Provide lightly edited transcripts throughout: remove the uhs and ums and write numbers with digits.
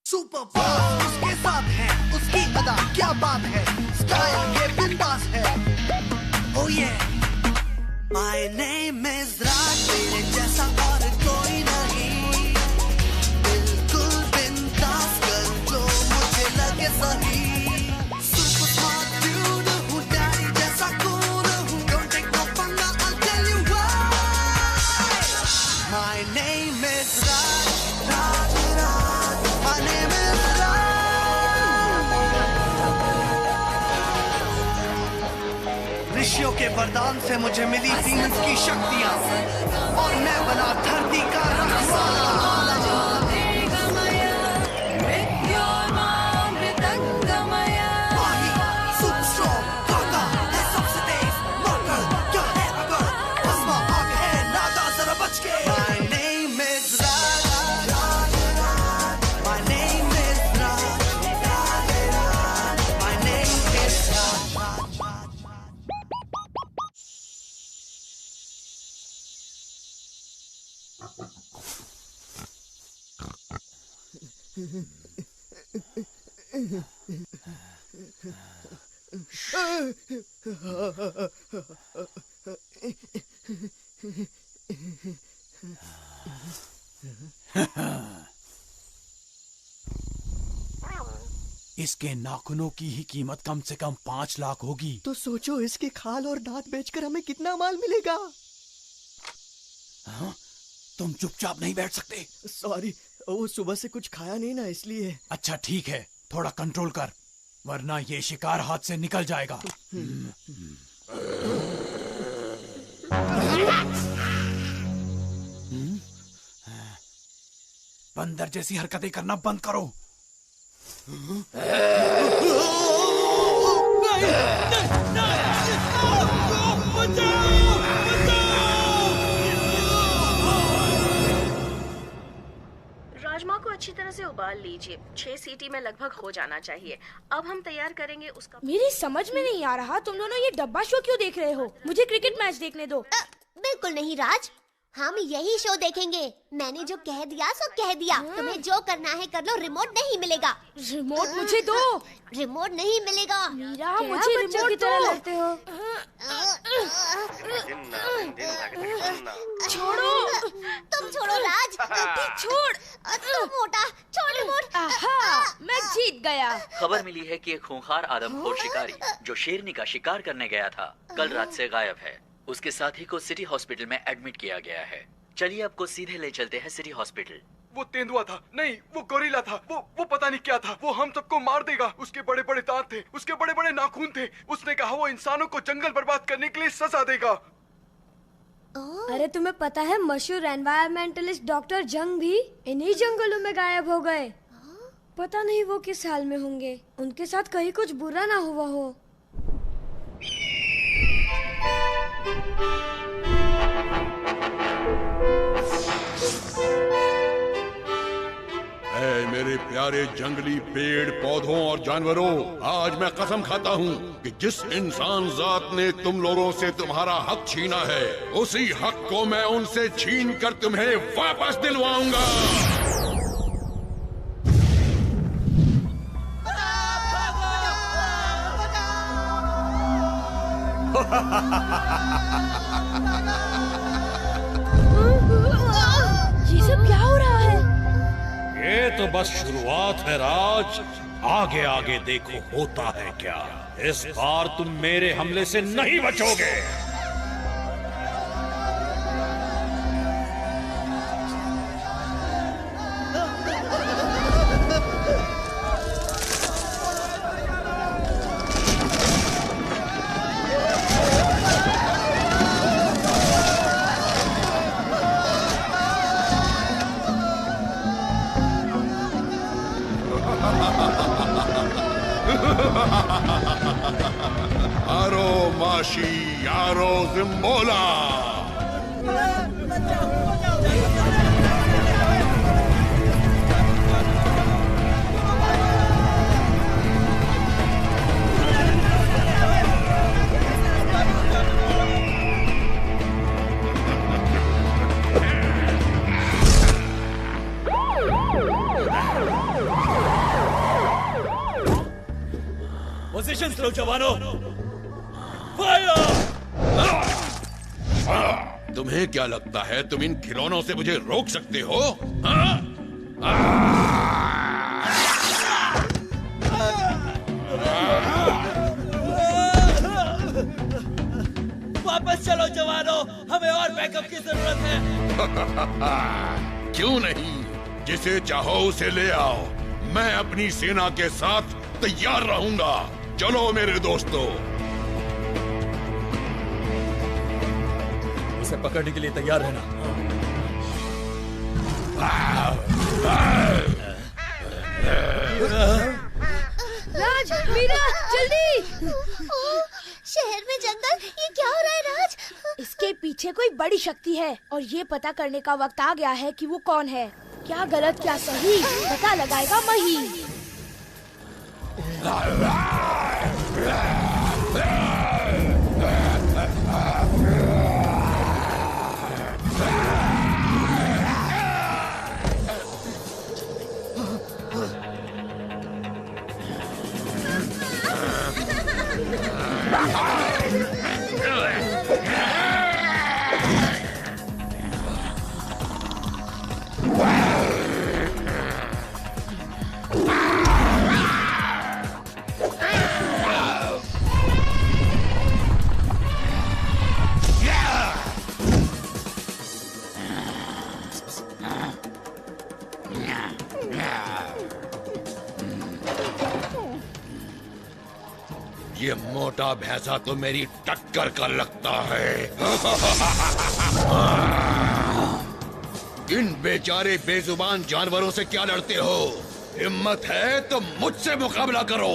Super fast उसके साथ है, उसकी अदा क्या बात है, स्टाइल ये बिंदास है। Oh yeah, my name is Raj, तेरे जैसा और कोई नहीं, बिल्कुल बिंदास कर जो मुझे लगे सही। Super smart dude हूँ, डैडी जैसा cool हूँ, don't take no पंगा, I'll tell you why. My name is Raj, Raj, Raj, my name is Raj. ऋषियों के वरदान से मुझे मिली डीमंस की शक्तियाँ और मैं बना धरती का रखवाला। इसके नाखूनों की ही कीमत कम से कम 5 लाख होगी। तो सोचो इसके खाल और दांत बेचकर हमें कितना माल मिलेगा। हाँ? तुम चुपचाप नहीं बैठ सकते? सॉरी, वो सुबह से कुछ खाया नहीं ना इसलिए। अच्छा ठीक है, थोड़ा कंट्रोल कर, वरना ये शिकार हाथ से निकल जाएगा। बंदर जैसी हरकतें करना बंद करो। राजमा को अच्छी तरह से उबाल लीजिए, 6 सीटी में लगभग हो जाना चाहिए। अब हम तैयार करेंगे उसका। मेरी समझ में नहीं आ रहा, तुम दोनों ये डब्बा शो क्यों देख रहे हो? मुझे क्रिकेट मैच देखने दो। बिल्कुल नहीं राज, हम यही शो देखेंगे। मैंने जो कह दिया सो कह दिया। तुम्हें जो करना है कर लो, रिमोट नहीं मिलेगा। रिमोट मुझे दो। रिमोट नहीं मिलेगा। मीरा, मुझे रिमोट की तरह लड़ते हो। छोड़ो, तुम छोड़ो राज। छोड़। तुम मोटा, छोड़ रिमोट। मैं जीत गया। खबर मिली है कि एक खूंखार आदमखोर शिकारी जो शेरनी का शिकार करने गया था, कल रात से गायब है। उसके साथी को सिटी हॉस्पिटल में एडमिट किया गया है। चलिए आपको सीधे ले चलते हैं सिटी हॉस्पिटल। वो तेंदुआ था, नहीं वो गोरिल्ला था, वो पता नहीं क्या था। वो हम सबको मार देगा। उसके बड़े बड़े दांत थे, उसके बड़े बड़े नाखून थे। उसने कहा वो इंसानों को जंगल बर्बाद करने के लिए सजा देगा। अरे तुम्हें पता है मशहूर एनवायरमेंटलिस्ट डॉक्टर जंग भी इन्हीं जंगलों में गायब हो गए। पता नहीं वो किस हाल में होंगे। उनके साथ कहीं कुछ बुरा ना हुआ हो। ऐ मेरे प्यारे जंगली पेड़ पौधों और जानवरों, आज मैं कसम खाता हूँ कि जिस इंसान जात ने तुम लोगों से तुम्हारा हक छीना है, उसी हक को मैं उनसे छीन कर तुम्हें वापस दिलवाऊंगा। ये सब क्या हो रहा है? ये तो बस शुरुआत है राज, आगे आगे देखो होता है क्या। इस बार तुम मेरे हमले से नहीं बचोगे। आरो माशी यारो जिम्बोला। पोजीशन लो जवानों। फायर! तुम्हें क्या लगता है तुम इन खिलौनों से मुझे रोक सकते हो? वापस चलो जवानों, हमें और बैकअप की जरूरत है। क्यों नहीं, जिसे चाहो उसे ले आओ। मैं अपनी सेना के साथ तैयार रहूंगा। चलो मेरे दोस्तों। उसे पकड़ने के लिए तैयार रहना। राज, मीरा, जल्दी! शहर में जंगल, ये क्या हो रहा है राज? इसके पीछे कोई बड़ी शक्ति है और ये पता करने का वक्त आ गया है कि वो कौन है। क्या गलत क्या सही पता लगाएगा मही। ये मोटा भैंसा तो मेरी टक्कर का लगता है। इन बेचारे बेजुबान जानवरों से क्या लड़ते हो? हिम्मत है तो मुझसे मुकाबला करो।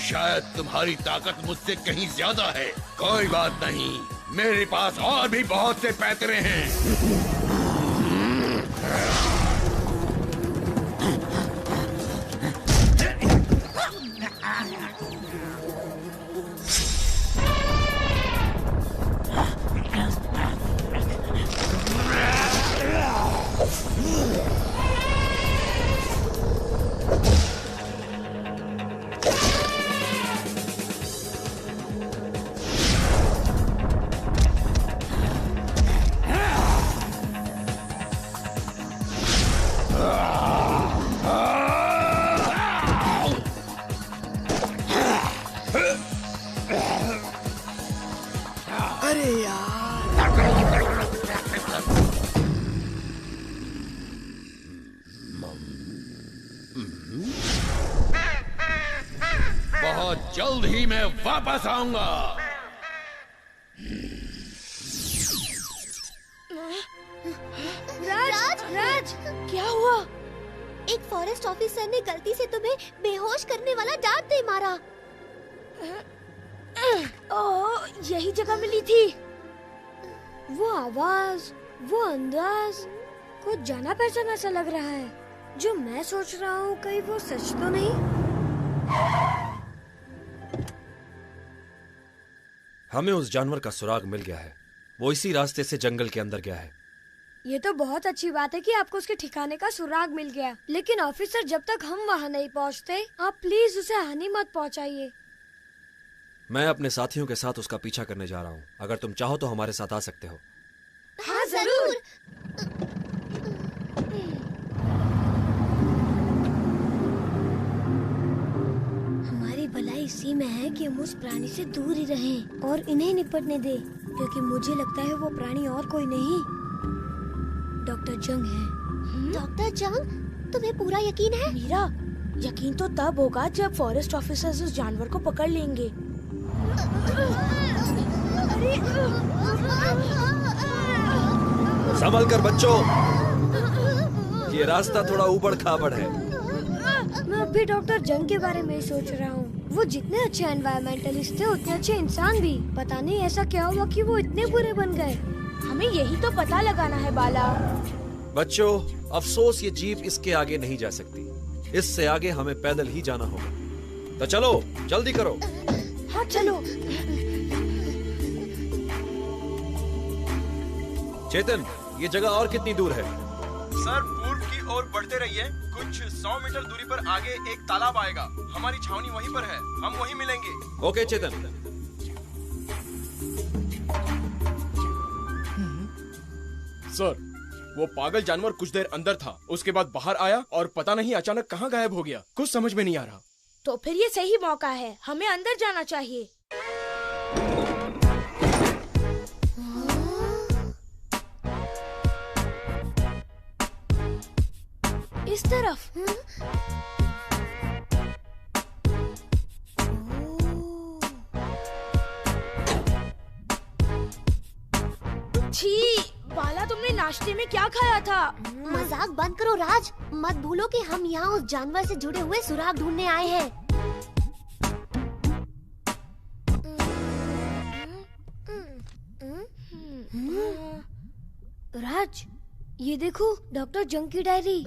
शायद तुम्हारी ताकत मुझसे कहीं ज्यादा है। कोई बात नहीं, मेरे पास और भी बहुत से पैतरे हैं। अरे यार, बहुत जल्द ही मैं वापस आऊंगा। राज, राज, क्या हुआ? एक फॉरेस्ट ऑफिसर ने गलती से तुम्हें बेहोश करने वाला डांट दे मारा। ओह, यही जगह मिली थी। वो आवाज, वो अंदाज, कुछ जाना पहचाना सा लग रहा है। जो मैं सोच रहा हूँ कहीं वो सच तो नहीं? हमें उस जानवर का सुराग मिल गया है। वो इसी रास्ते से जंगल के अंदर गया है। ये तो बहुत अच्छी बात है कि आपको उसके ठिकाने का सुराग मिल गया। लेकिन ऑफिसर, जब तक हम वहाँ नहीं पहुँचते, आप प्लीज उसे हानि मत पहुँचाइए। मैं अपने साथियों के साथ उसका पीछा करने जा रहा हूँ। अगर तुम चाहो तो हमारे साथ आ सकते हो। हाँ जरूर। हमारी भलाई इसी में है कि हम उस प्राणी से दूर ही रहें और इन्हें निपटने दें, क्योंकि मुझे लगता है वो प्राणी और कोई नहीं, डॉक्टर जंग है। डॉक्टर जंग, तुम्हें पूरा यकीन है? मीरा, यकीन तो तब होगा जब फॉरेस्ट ऑफिसर्स उस जानवर को पकड़ लेंगे। संभल कर बच्चों, ये रास्ता थोड़ा ऊबड़ खाबड़ है। मैं अब भी डॉक्टर जंग के बारे में ही सोच रहा हूँ। वो जितने अच्छे एनवायरमेंटलिस्ट थे उतने अच्छे इंसान भी। पता नहीं ऐसा क्या हुआ कि वो इतने बुरे बन गए। हमें यही तो पता लगाना है बाला। बच्चों, अफसोस ये जीप इसके आगे नहीं जा सकती। इससे आगे हमें पैदल ही जाना होगा। तो चलो जल्दी करो। हाँ चलो। चेतन, ये जगह और कितनी दूर है? सर पूर्व की ओर बढ़ते रहिए, कुछ 100 मीटर दूरी पर आगे एक तालाब आएगा। हमारी छावनी वहीं पर है, हम वहीं मिलेंगे। ओके चेतन। सर वो पागल जानवर कुछ देर अंदर था, उसके बाद बाहर आया और पता नहीं अचानक कहाँ गायब हो गया। कुछ समझ में नहीं आ रहा। तो फिर ये सही मौका है, हमें अंदर जाना चाहिए। इस तरफ। छी, बाला तुमने नाश्ते में क्या खाया था? मजाक बंद करो राज, मत भूलो कि हम यहाँ उस जानवर से जुड़े हुए सुराग ढूंढने आए हैं। राज, ये देखो डॉक्टर जंग की डायरी।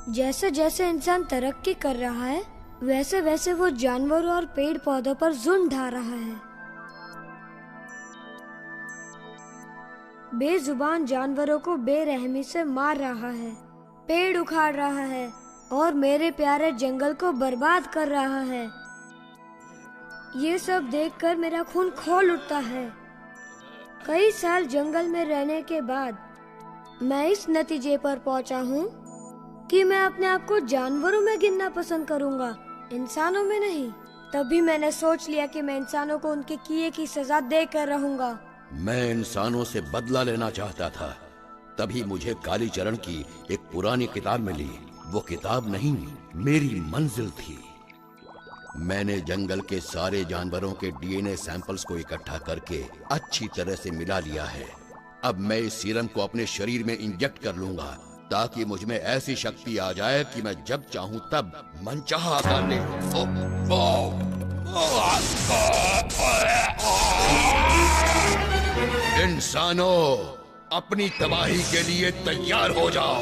जैसे जैसे इंसान तरक्की कर रहा है, वैसे वैसे वो जानवरों और पेड़ पौधों पर जुल्म ढा रहा है। बेजुबान जानवरों को बेरहमी से मार रहा है, पेड़ उखाड़ रहा है और मेरे प्यारे जंगल को बर्बाद कर रहा है। ये सब देखकर मेरा खून खौल उठता है। कई साल जंगल में रहने के बाद मैं इस नतीजे पर पहुंचा हूँ कि मैं अपने आप को जानवरों में गिनना पसंद करूँगा, इंसानों में नहीं। तभी मैंने सोच लिया कि मैं इंसानों को उनके किए की सजा देकर रहूंगा। मैं इंसानों से बदला लेना चाहता था, तभी मुझे कालीचरण की एक पुरानी किताब मिली। वो किताब नहीं, मेरी मंजिल थी। मैंने जंगल के सारे जानवरों के डीएनए सैंपल्स को इकट्ठा करके अच्छी तरह से मिला लिया है। अब मैं इस सीरम को अपने शरीर में इंजेक्ट कर लूंगा, ताकि मुझ में ऐसी शक्ति आ जाए कि मैं जब चाहूं तब मनचाहा आकार ले लूं। इंसानों, अपनी तबाही के लिए तैयार हो जाओ।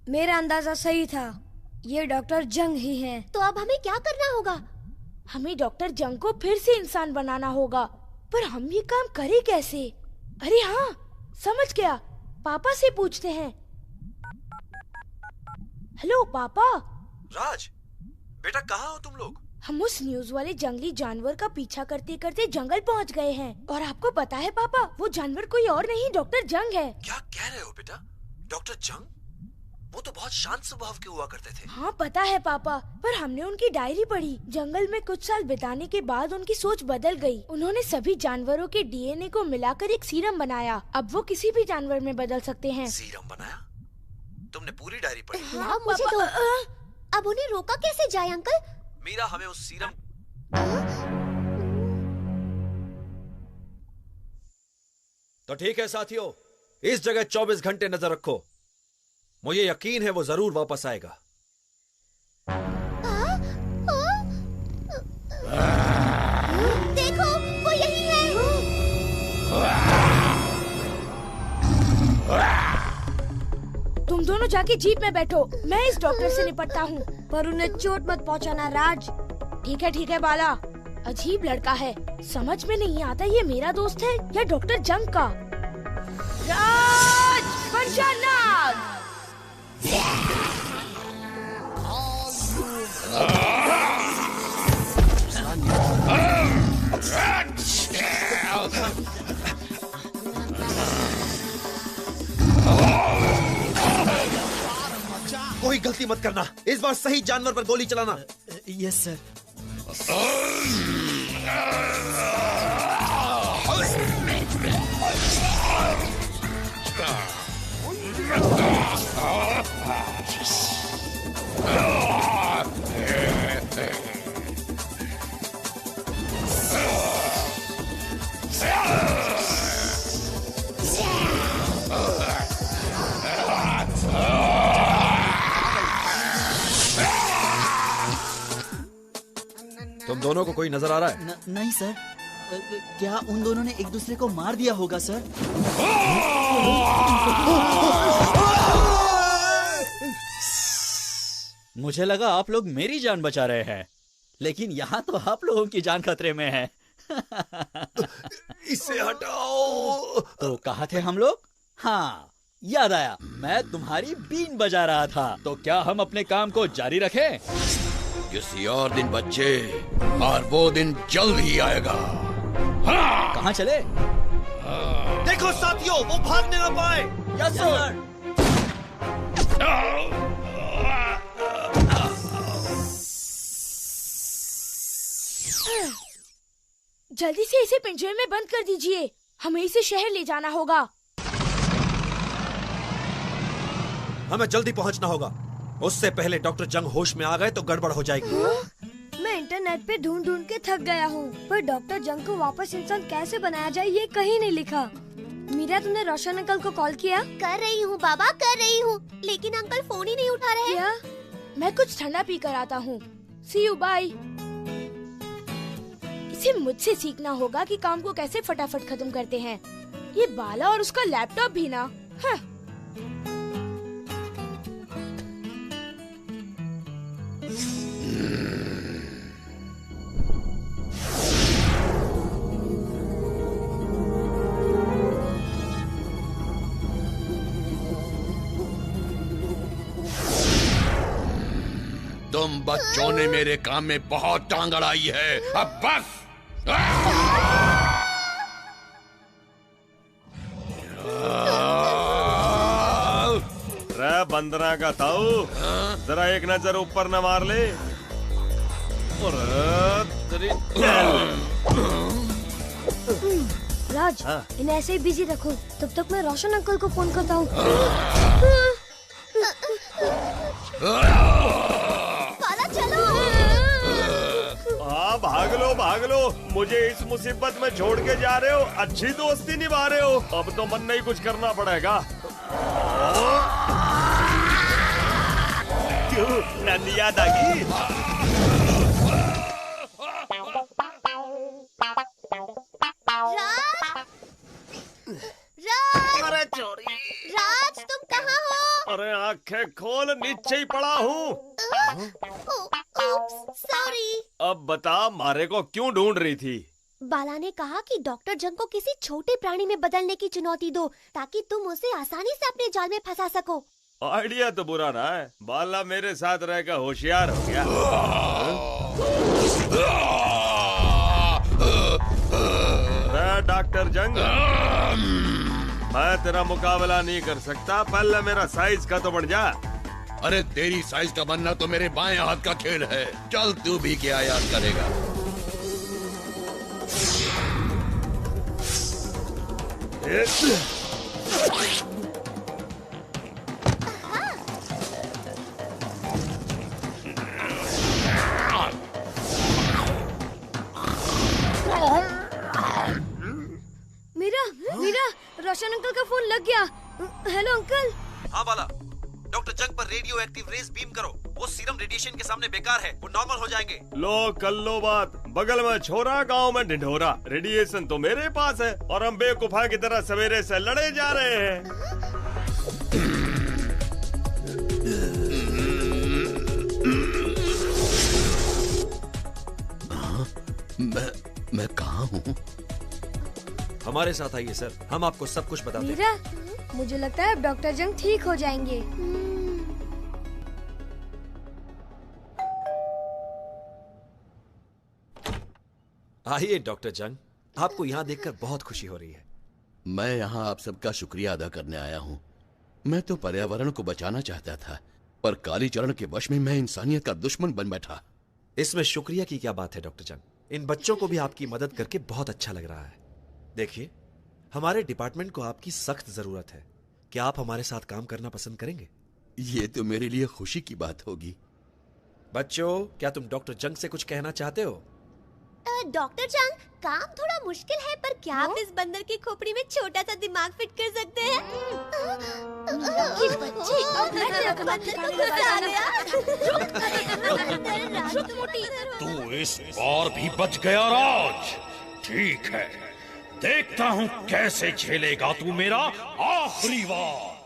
मेरा अंदाजा सही था, ये डॉक्टर जंग ही हैं। तो अब हमें क्या करना होगा? हमें डॉक्टर जंग को फिर से इंसान बनाना होगा, पर हम ये काम करें कैसे? अरे हाँ, समझ गया, पापा से पूछते हैं। हेलो पापा। राज, बेटा कहाँ हो तुम लोग? हम उस न्यूज वाले जंगली जानवर का पीछा करते करते जंगल पहुंच गए हैं। और आपको पता है पापा, वो जानवर कोई और नहीं डॉक्टर जंग है। क्या कह रहे हो बेटा? डॉक्टर जंग? वो तो बहुत शांत स्वभाव के हुआ करते थे। हाँ पता है पापा, पर हमने उनकी डायरी पढ़ी। जंगल में कुछ साल बिताने के बाद उनकी सोच बदल गई। उन्होंने सभी जानवरों के डीएनए को मिलाकर एक सीरम बनाया। अब वो किसी भी जानवर में बदल सकते हैं। सीरम बनाया? तुमने पूरी डायरी पढ़ी? हाँ मुझे तो। अब उन्हें रोका कैसे जाए अंकल? मीरा, हमें उस सीरम। तो ठीक है साथियों, इस जगह 24 घंटे नजर रखो। मुझे यकीन है वो जरूर वापस आएगा। देखो, वो यही है। तुम दोनों जाके जीप में बैठो, मैं इस डॉक्टर से निपटता हूँ। पर उन्हें चोट मत पहुँचाना राज। ठीक है बाला। अजीब लड़का है, समझ में नहीं आता ये मेरा दोस्त है या डॉक्टर जंग का। राज, पंचानाग। कोई गलती मत करना, इस बार सही जानवर पर गोली चलाना। Yes sir. तुम दोनों को कोई नजर आ रहा है? नहीं सर। क्या उन दोनों ने एक दूसरे को मार दिया होगा सर? मुझे लगा आप लोग मेरी जान बचा रहे हैं, लेकिन यहाँ तो आप लोगों की जान खतरे में है। इसे हटाओ। तो कहाँ थे हम लोग? हाँ, याद आया, मैं तुम्हारी बीन बजा रहा था। तो क्या हम अपने काम को जारी रखें? किसी और दिन बच्चे, और वो दिन जल्द ही आएगा। हाँ। कहाँ चले? देखो साथियों, वो भागने ना पाए। Yes sir. जल्दी से इसे पिंजरे में बंद कर दीजिए, हमें इसे शहर ले जाना होगा। हमें जल्दी पहुंचना होगा, उससे पहले डॉक्टर जंग होश में आ गए तो गड़बड़ हो जाएगी। मैं इंटरनेट पे ढूंढ ढूंढ के थक गया हूँ, पर डॉक्टर जंग को वापस इंसान कैसे बनाया जाए ये कहीं नहीं लिखा। मीरा, तुमने रोशन अंकल को कॉल किया? कर रही हूँ बाबा, कर रही हूँ, लेकिन अंकल फोन ही नहीं उठा रहे। क्या? मैं कुछ ठंडा पी कर आता हूँ। सी यू, बाय। इसे मुझसे सीखना होगा कि काम को कैसे फटाफट खत्म करते हैं। ये बाला और उसका लैपटॉप भी ना। हाँ। तुम बच्चों ने मेरे काम में बहुत टांग अड़ाई है, अब बस। रे बंदरा का ताऊ, जरा एक नजर ऊपर न मार ले। राज, इन्हें ऐसे ही बिजी रखो, तब तक मैं रोशन अंकल को फोन करता हूँ। हाँ, भाग लो, मुझे इस मुसीबत में छोड़ के जा रहे हो, अच्छी दोस्ती निभा रहे हो। अब तो मन नहीं कुछ करना पड़ेगा। क्यों नंदिया दागी? अरे चोरी। राज, तुम कहाँ हो? अरे आंखें खोल, नीचे ही पड़ा हूँ। सॉरी। अब बता, मारे को क्यों ढूंढ रही थी? बाला ने कहा कि डॉक्टर जंग को किसी छोटे प्राणी में बदलने की चुनौती दो, ताकि तुम उसे आसानी से अपने जाल में फंसा सको। आइडिया तो बुरा रहा है, बाला मेरे साथ रहकर होशियार हो गया। डॉक्टर जंग, मैं तेरा मुकाबला नहीं कर सकता, पहले मेरा साइज का तो बढ़ जा। अरे तेरी साइज का बनना तो मेरे बाएं हाथ का खेल है, चल तू भी क्या याद करेगा। मीरा, रोशन अंकल का फोन लग गया। Hello uncle. हाँ बाला, डॉक्टर जंग पर रेडियो एक्टिव रेस बीम करो, वो सीरम रेडिएशन के सामने बेकार है, वो नॉर्मल हो जाएंगे। लो कर लो बात, बगल में छोरा, गांव में ढिंढोरा। रेडिएशन तो मेरे पास है और हम बेवकूफा की तरह सवेरे से लड़े जा रहे हैं। मैं कहाँ हूँ? हमारे साथ आइए सर, हम आपको सब कुछ बताते हैं। मीरा, मुझे लगता है अब डॉक्टर जंग ठीक हो जाएंगे। आइए डॉक्टर जंग, आपको यहाँ देखकर बहुत खुशी हो रही है। मैं यहाँ आप सबका शुक्रिया अदा करने आया हूँ। मैं तो पर्यावरण को बचाना चाहता था, पर कालीचरण के वश में मैं इंसानियत का दुश्मन बन बैठा। इसमें शुक्रिया की क्या बात है डॉक्टर जंग, इन बच्चों को भी आपकी मदद करके बहुत अच्छा लग रहा है। देखिए, हमारे डिपार्टमेंट को आपकी सख्त जरूरत है। क्या आप हमारे साथ काम करना पसंद करेंगे? ये तो मेरे लिए खुशी की बात होगी। बच्चों, क्या तुम डॉक्टर जंग से कुछ कहना चाहते हो? डॉक्टर जंग, काम थोड़ा मुश्किल है, पर क्या आप इस बंदर की खोपड़ी में छोटा सा दिमाग फिट कर सकते हैं? तू इस बार भी बच गया राज। ठीक है, देखता हूँ कैसे झेलेगा तू मेरा आखिरी वार।